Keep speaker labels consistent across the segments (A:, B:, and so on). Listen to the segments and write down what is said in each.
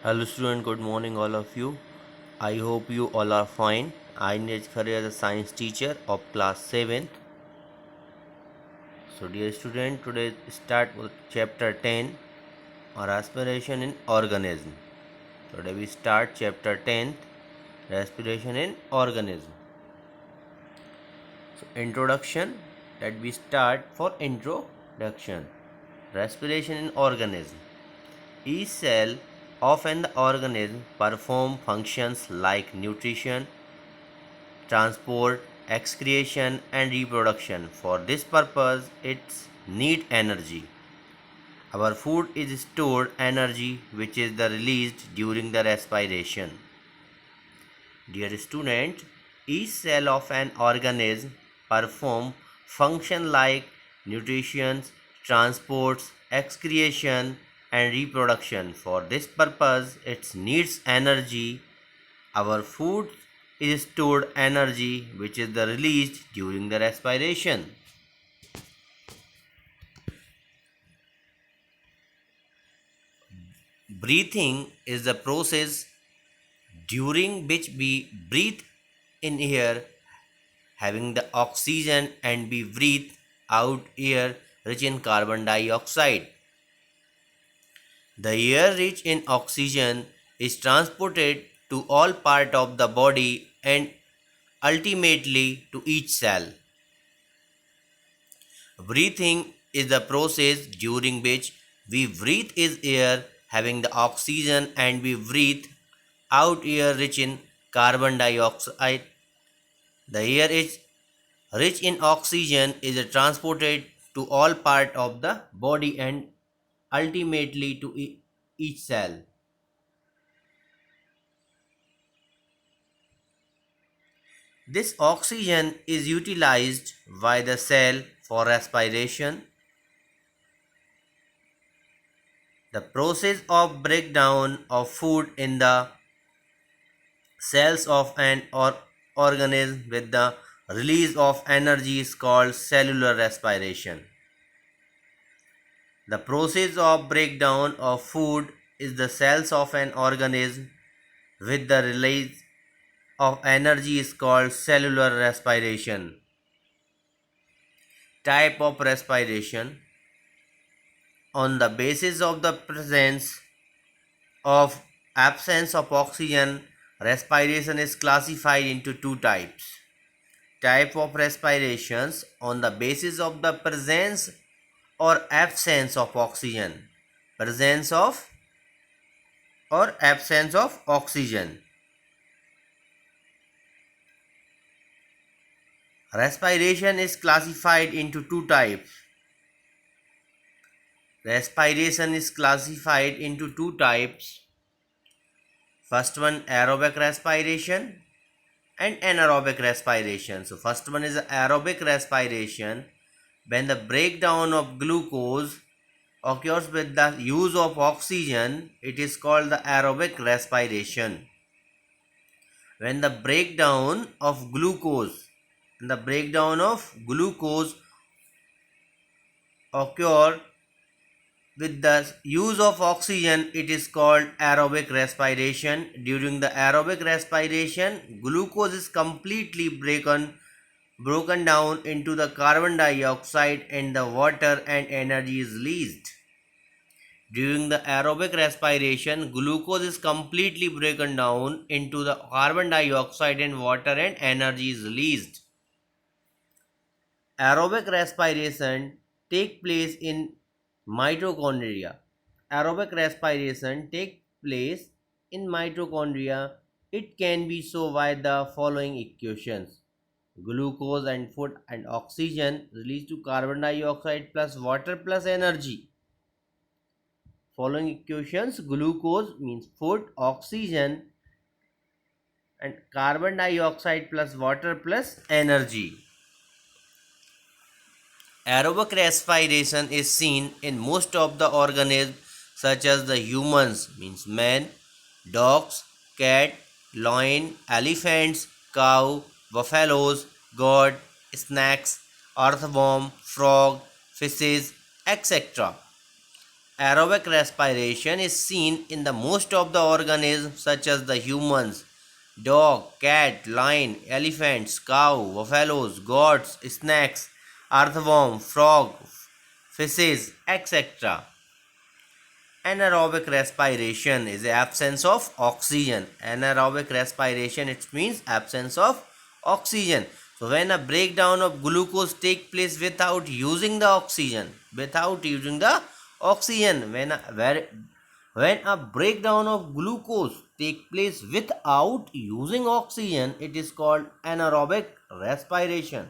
A: Hello student, good morning all of you. I hope you all are fine. I Neeraj Khare as a science teacher of class 7th. So dear student, today start with chapter 10 or respiration in organism. Today we start chapter 10 respiration in organism. So introduction, that we start for introduction. Respiration in organism. Each cell of an organism perform functions like nutrition, transport, excretion, and reproduction. For this purpose, it needs energy. Our food is stored energy which is the released during the respiration. Dear student, each cell of an organism perform function like nutrition, transport, excretion, and reproduction. For this purpose, it needs energy. Our food is stored energy which is the released during the respiration. Breathing is the process during which we breathe in air having the oxygen and we breathe out air rich in carbon dioxide. The air rich in oxygen is transported to all parts of the body and ultimately to each cell. Breathing is the process during which we breathe in air having the oxygen and we breathe out air rich in carbon dioxide. The air is rich in oxygen is transported to all parts of the body and ultimately to each cell. This oxygen is utilized by the cell for respiration. The process of breakdown of food in the cells of an organism with the release of energy is called cellular respiration. The process of breakdown of food is the cells of an organism with the release of energy is called cellular respiration. Type of respiration. On the basis of the presence of absence of oxygen, respiration is classified into two types. Type of respirations on the basis of the presence or absence of oxygen. Presence of or absence of oxygen. Respiration is classified into two types. Respiration is classified into two types. First one, aerobic respiration and anaerobic respiration. So first one is aerobic respiration. When the breakdown of glucose occurs with the use of oxygen, it is called the aerobic respiration. When the breakdown of glucose occur with the use of oxygen, it is called aerobic respiration. During the aerobic respiration, glucose is completely broken down into the carbon dioxide and the water and energy is released. During the aerobic respiration, glucose is completely broken down into the carbon dioxide and water and energy is released. Aerobic respiration take place in mitochondria. Aerobic respiration take place in mitochondria. It can be so by the following equations. Glucose and food and oxygen released to carbon dioxide plus water plus energy. Following equations, glucose means food, oxygen and carbon dioxide plus water plus energy. Aerobic respiration is seen in most of the organisms such as the humans means men, dogs, cat, lion, elephants, cow, buffaloes, goat, snakes, earthworm, frog, fishes, etc. Aerobic respiration is seen in the most of the organisms such as the humans, dog, cat, lion, elephants, cow, buffaloes, goats, snakes, earthworm, frog, fishes, etc. Anaerobic respiration is the absence of oxygen. Anaerobic respiration, it means absence of oxygen. So when a breakdown of glucose take place without using the oxygen, when a breakdown of glucose take place without using oxygen, it is called anaerobic respiration.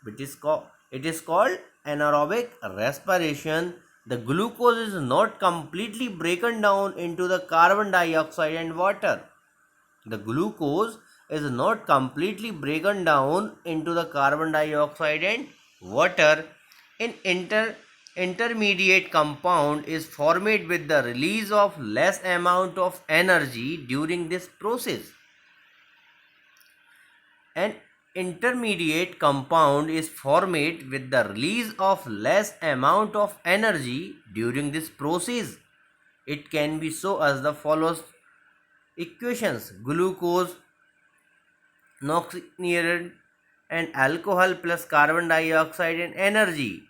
A: It is called anaerobic respiration. The glucose is not completely broken down into the carbon dioxide and water. The glucose is not completely broken down into the carbon dioxide and water. An intermediate compound is formed with the release of less amount of energy during this process. An intermediate compound is formed with the release of less amount of energy during this process. It can be so as the follows equations: glucose, oxygen and alcohol plus carbon dioxide and energy.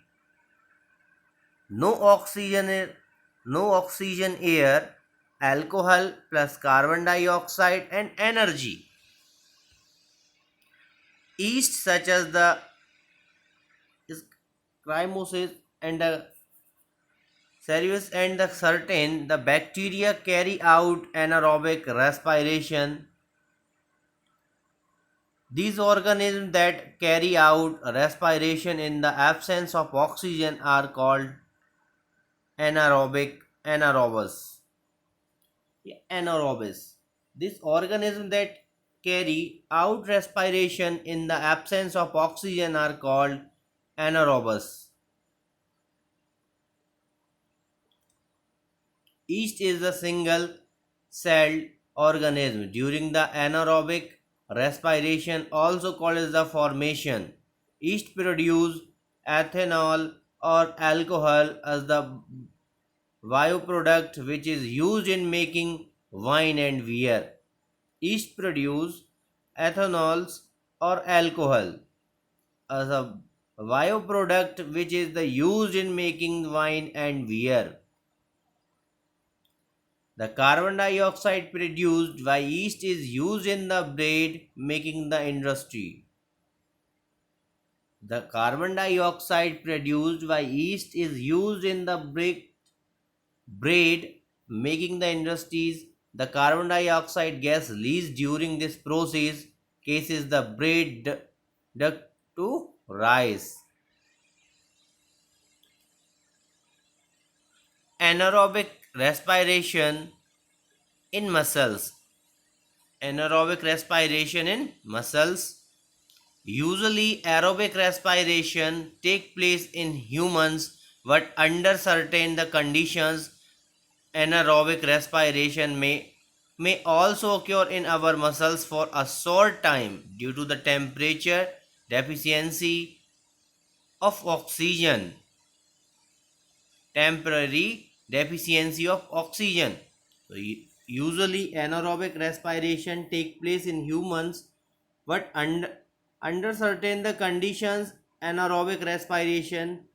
A: No oxygen air, alcohol plus carbon dioxide and energy. Yeast such as the Chromoses and the Cereus and the certain the bacteria carry out anaerobic respiration. These organisms that carry out respiration in the absence of oxygen are called anaerobes. Anaerobes. These organisms that carry out respiration in the absence of oxygen are called anaerobes. Yeast is a single celled organism. During the anaerobic respiration, also called as the formation, yeast produce ethanol or alcohol as the bioproduct which is used in making wine and beer. Yeast produce ethanols or alcohol as a bioproduct which is the used in making wine and beer. The carbon dioxide produced by yeast is used in the bread making the industry. The carbon dioxide produced by yeast is used in the bread making the industries. The carbon dioxide gas released during this process causes the bread duct to rise. Anaerobic respiration in muscles. Anaerobic respiration in muscles. Usually aerobic respiration take place in humans, but under certain the conditions anaerobic respiration may also occur in our muscles for a short time due to the temperature deficiency of oxygen. Temporary deficiency of oxygen. So, usually anaerobic respiration take place in humans, but under certain the conditions anaerobic respiration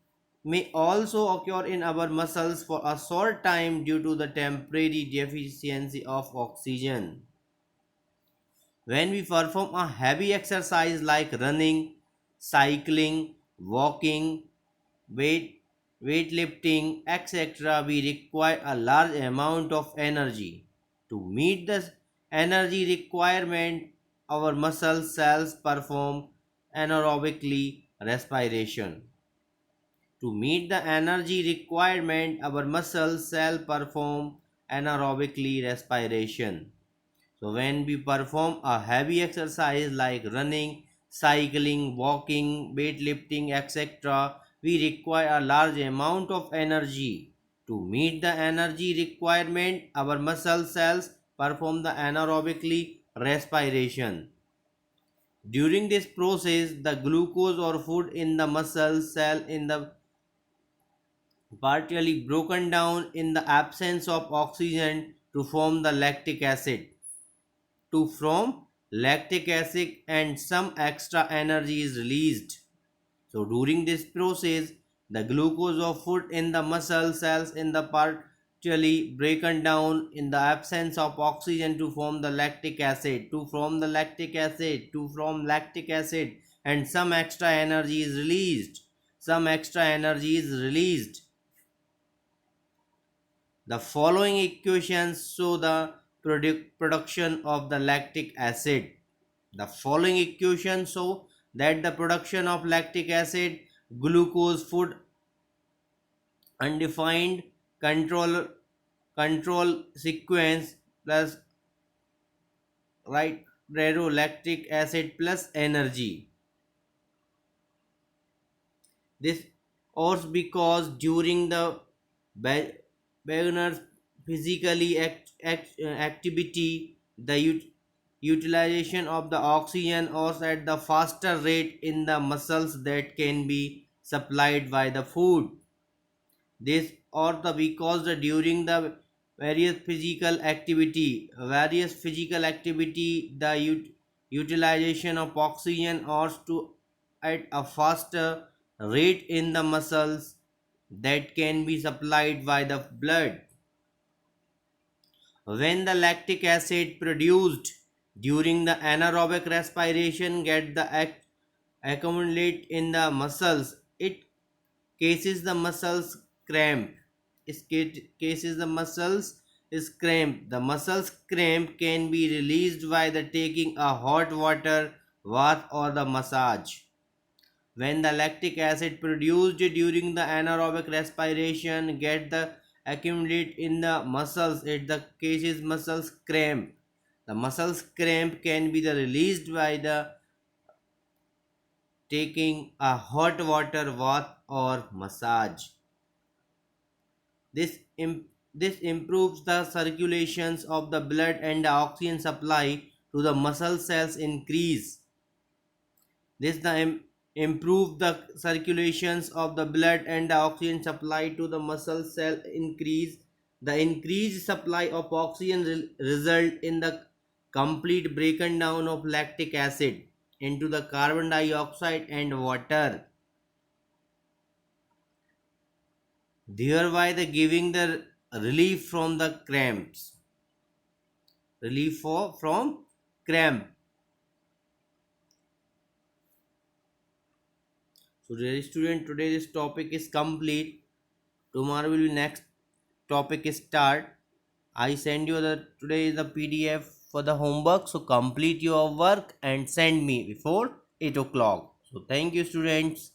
A: may also occur in our muscles for a short time due to the temporary deficiency of oxygen. When we perform a heavy exercise like running, cycling, walking, weight weightlifting, etc., we require a large amount of energy. To meet the energy requirement, our muscle cells perform anaerobically respiration. To meet the energy requirement, our muscle cell perform anaerobically respiration. So when we perform a heavy exercise like running, cycling, walking, weightlifting, etc., we require a large amount of energy. To meet the energy requirement, our muscle cells perform the anaerobically respiration. During this process, the glucose or food in the muscle cell in the partially broken down in the absence of oxygen to form the lactic acid. To form lactic acid and some extra energy is released. So during this process, the glucose of food in the muscle cells in the partially broken down in the absence of oxygen to form the lactic acid. To form lactic acid, and some extra energy is released. Some extra energy is released. The following equations show the production of the lactic acid. The following equations show that the production of lactic acid, glucose food, undefined control control sequence plus right lactic acid plus energy. This also because during the beginner's physically activity, the utilization of the oxygen was at the faster rate in the muscles that can be supplied by the food. This or the because the during the various physical activity, the utilization of oxygen was to at a faster rate in the muscles that can be supplied by the blood. When the lactic acid produced during the anaerobic respiration get the accumulate in the muscles, it cases the muscles cramp. Cases the muscles is cramp. The muscles cramp can be released by the taking a hot water bath or the massage. When the lactic acid produced during the anaerobic respiration get the accumulate in the muscles, it the cases muscles cramp. The muscles cramp can be the released by the taking a hot water bath or massage. This, this improves the circulations of the blood and the oxygen supply to the muscle cells increase. This the improve the circulations of the blood and the oxygen supply to the muscle cell increase. The increased supply of oxygen result in the complete breakdown down of lactic acid into the carbon dioxide and water, thereby the giving the relief from the cramps. From cramp. So dear student, today this topic is complete. Tomorrow will be next topic is start. I send you the today is the PDF for the homework. So complete your work and send me before 8 o'clock. So thank you students.